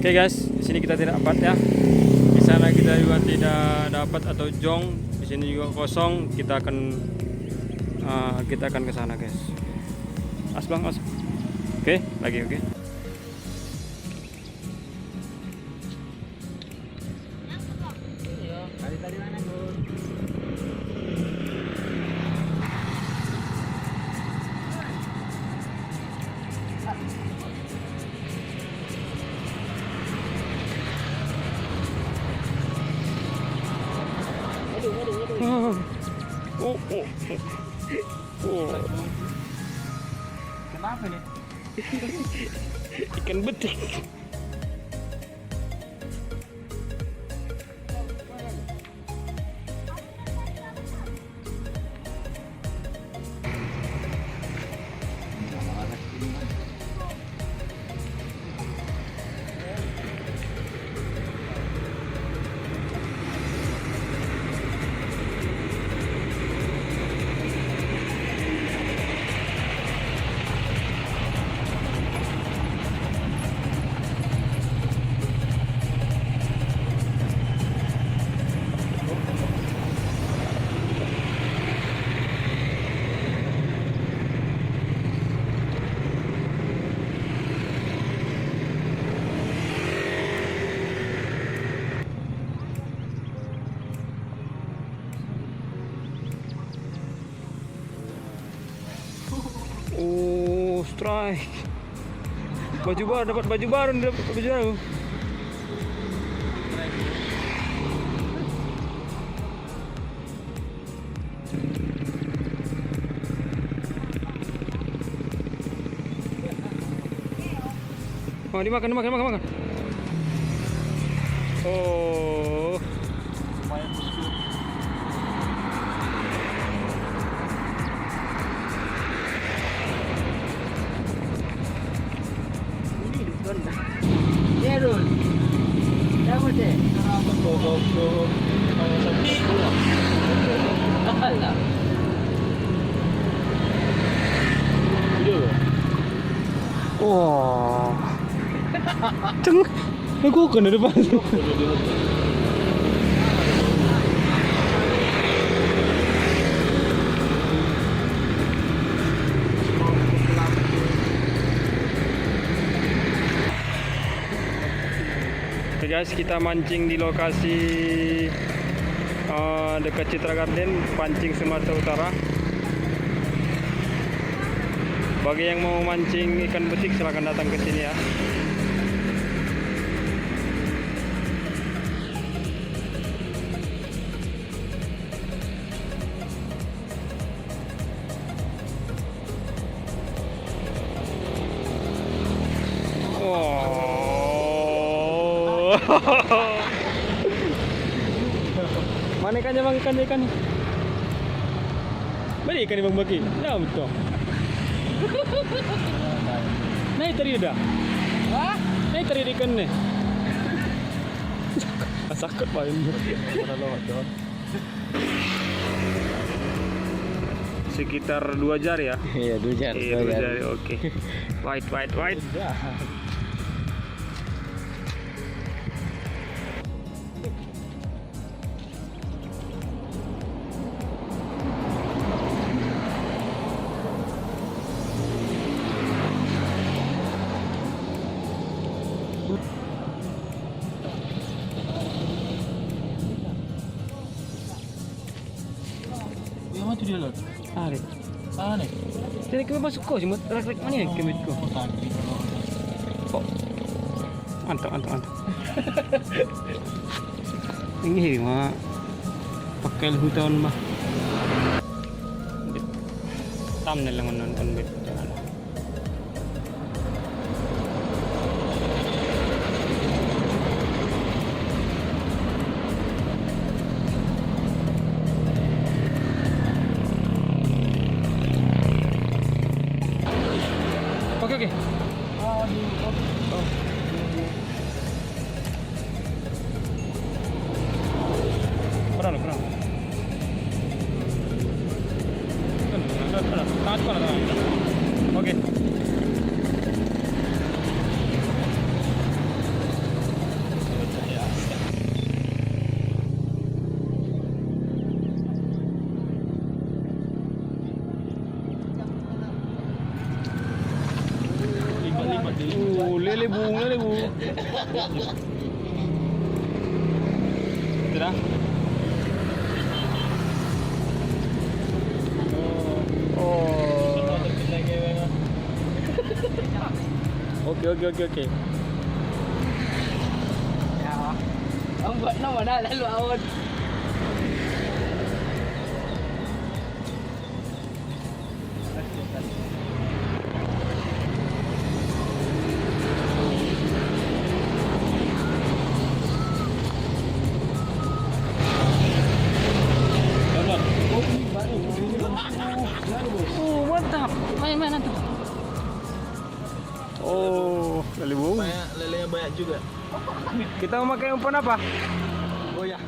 Oke guys, di sini kita tidak dapat ya. Di sana kita juga tidak dapat atau jong. Di sini juga kosong. Kita akan ke sana guys. As bang, as. Oke, lagi oke. Tadi mana Gun? Oh. Kenapa nih? Ikan betik. Oh, strike. Baju baru, dapat baju baru, dapat baju baru. Oh, dimakan. Oh. Lumayan bosku. Ini hidup kan? Ya Rul. Dapat deh. Kenapa kok kawasan pulau? Alah. Video. Wah. Ceng. Aku kan di depan. Oke guys, kita mancing di lokasi dekat Citra Garden, pancing Sumatera Utara. Bagi yang mau mancing ikan betik silahkan datang ke sini ya. Oh. Mana ikannya bang, ikan? Mana ikan bang bagi? Ya betul. Naik tadi dah. Hah? Naik tadi ikan nih. Sakit main. Sekitar 2 jari ya. Iya, 2 jari. Iya, 2 jari. Oke. White. Yang mana tu dia lah? Tarik. Sana nih. Jadi kami masuk kau semut rak mana ya kami kau. Oh. Mantap. Ini mah pakai hutan mah. Thumbnail lang nonton bet. Oke. Oh, di Kurang. Tangan. Bu. Tidak? Oh. Oke. Ya. Ông vẫn nó mà đây lại luôn. Mantap. Main tuh. Oh, kali Bu. Lelenya banyak juga. Kita memakai umpan apa? Goyah.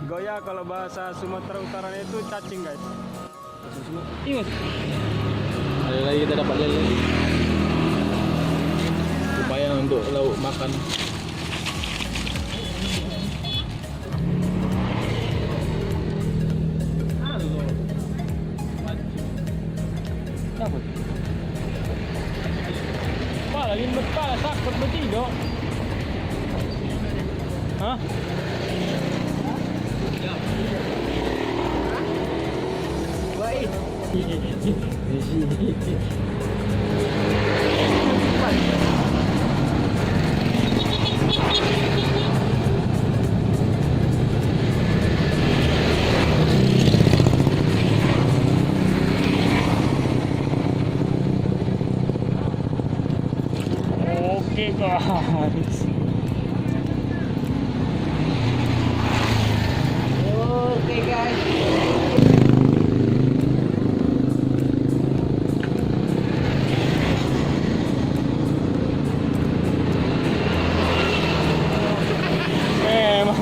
Goya kalau bahasa Sumatera Utara itu cacing, guys. Ingat. Ada lagi kita dapat lele. Lumayan untuk lauk makan. Lagi betah sakit betul dong. Hah? Baik. Oke guys. Oke guys. Memang.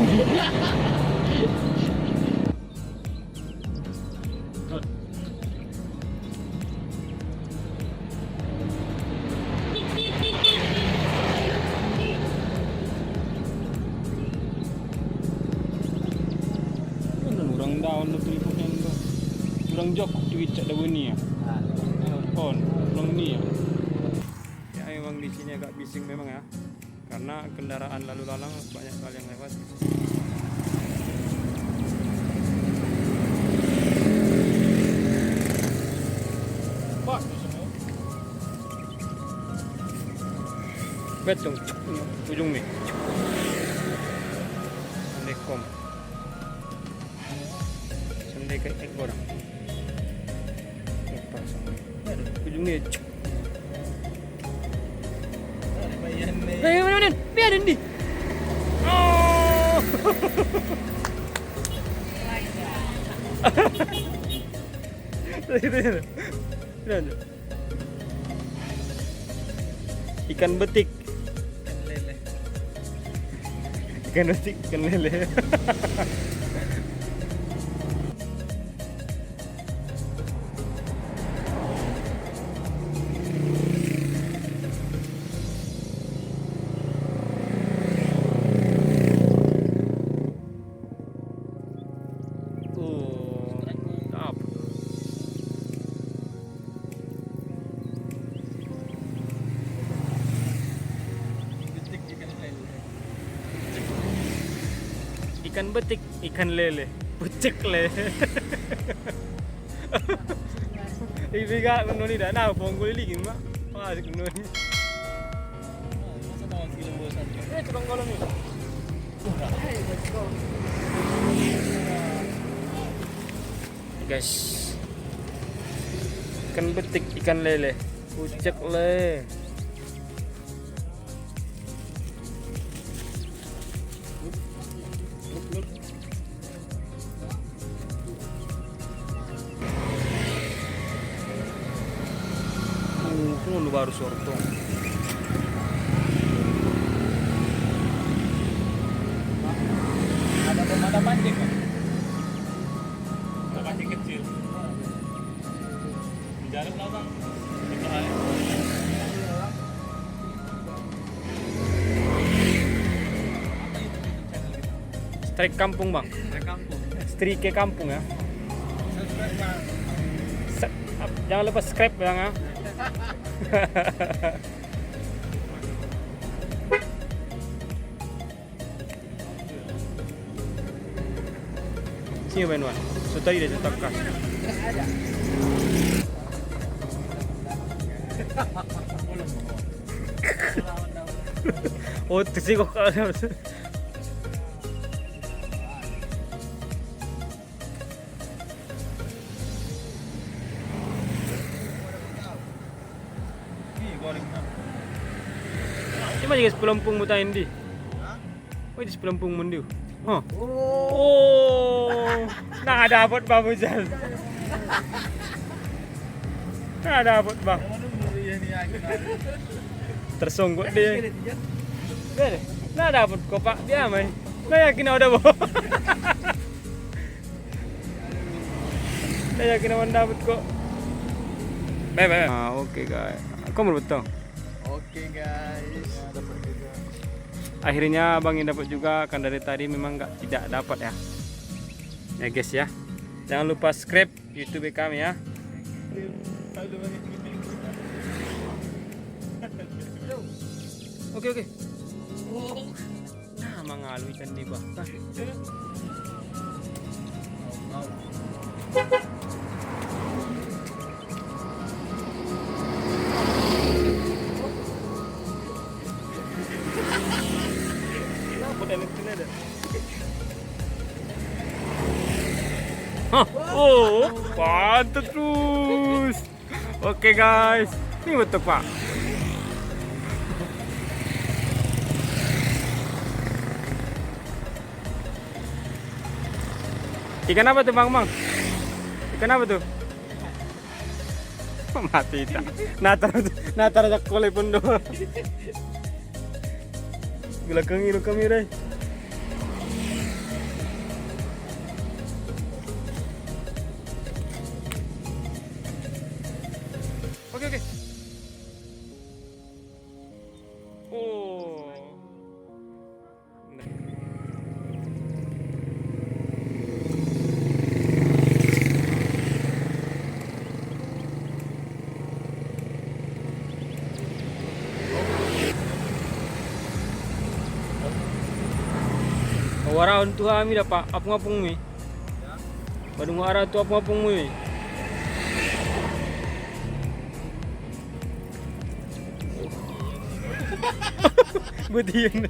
Kurang daun tu telefonnya tu. Kurang jokok duit cak dah ni ya. Telepon, kurang ni ya. Ya memang di sini agak bising memang ya. Karena kendaraan lalu lalang banyak sekali yang lewat. Pak, betul, ujung ni. Assalamualaikum. Sampai ke orang. Lepas ujung ni. Mana? Biarin di. Oh. Ikan betik. Ikan betik, ikan lele. Ikan betik, ikan lele, pucek lele. Ibiga kuno ni dah na ponggol lagi mak. Ah kuno ni. Masa tawag sila mo sa atin. Tukang golong ni. Guys. Ikan betik, ikan lele, pucek lele. Lu baru sortong. Ada pancing kan? Ada pancing kecil. Di dalam belakang. Strike kampung bang. Strike kampung ya. Jangan lupa subscribe bang ya. Sini main Wan. So tadi dah cetak kas. Oh, tersigok ka. Cuma juga sepelampung mo tayo hindi. Oh, di sepelampung mo hindi. Huh. Oh, nakadapat ba mo dyan? Nakadapat ba? Tersunggut dia. Bere, nakadapat ko pak dia may. Nayakin na udah mo. Nayakin naman dapat ko. Bye. Oke guys. Kamu betul. Oke guys. Akhirnya Bang dapat juga, kan dari tadi memang tidak dapat ya. Ya guys ya. Jangan lupa subscribe YouTube kami ya. Oke. Nah, mengalu ikan di bawah. Oh, pantat terus. Oke guys, ini betul pak. Ikan apa tuh bang? Ikan apa tuh? Mati tak. Natar aja kolej pun doang. Belakang ini kamera. Oke. Oh. Wara untuk kami dapat apung-apung mi. Badung wara tu apung-apung mi. Betin.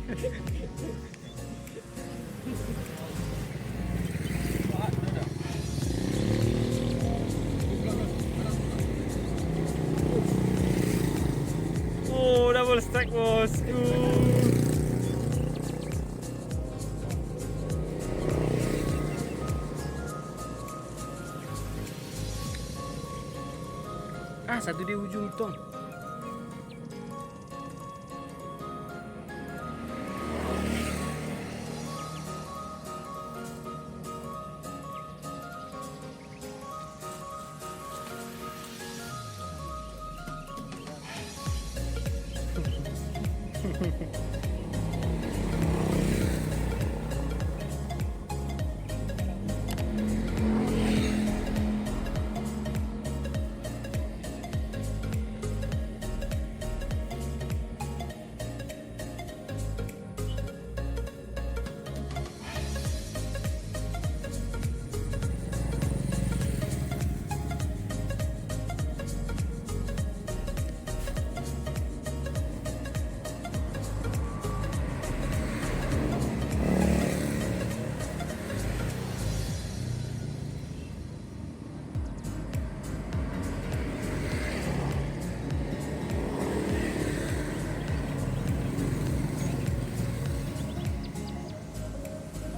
Oh, double stack bos. Satu di ujung tong.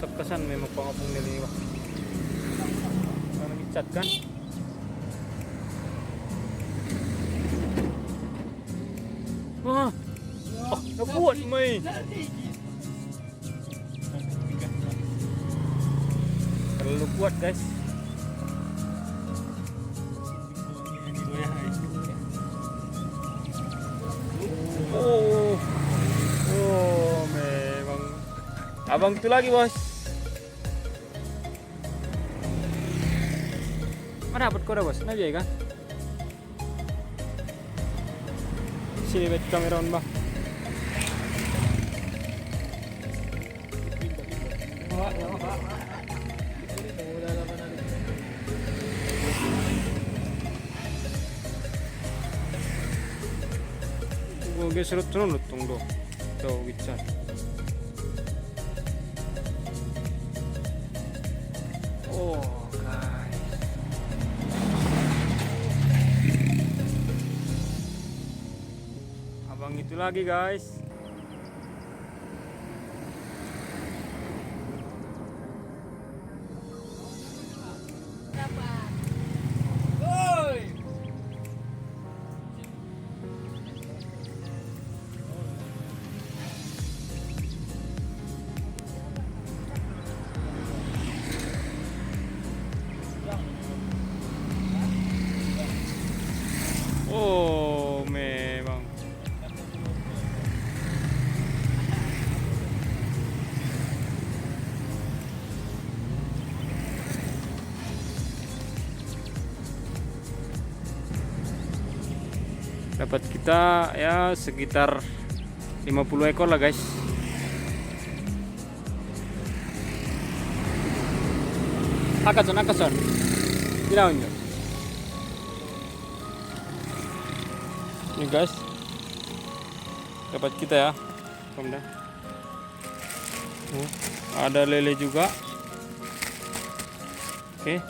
Terkesan memang pengapung nilai wah. Karena dicat kan. Wah. Oh, kuat mai. Terlalu kuat, guys. Oh, memang. Abang itu lagi, bos. Mana dapat kau dah bos? Nabi kan? sini buat kamerawan bah. Gue serut tunut tunggu. Tuh gitu. Oh, guys. Abang itu lagi, guys. Oh, memang. Dapat kita ya sekitar 50 ekor lah, guys. Akason. Tidak unjuk. Ini guys, dapat kita ya, kemudian ada lele juga. Oke.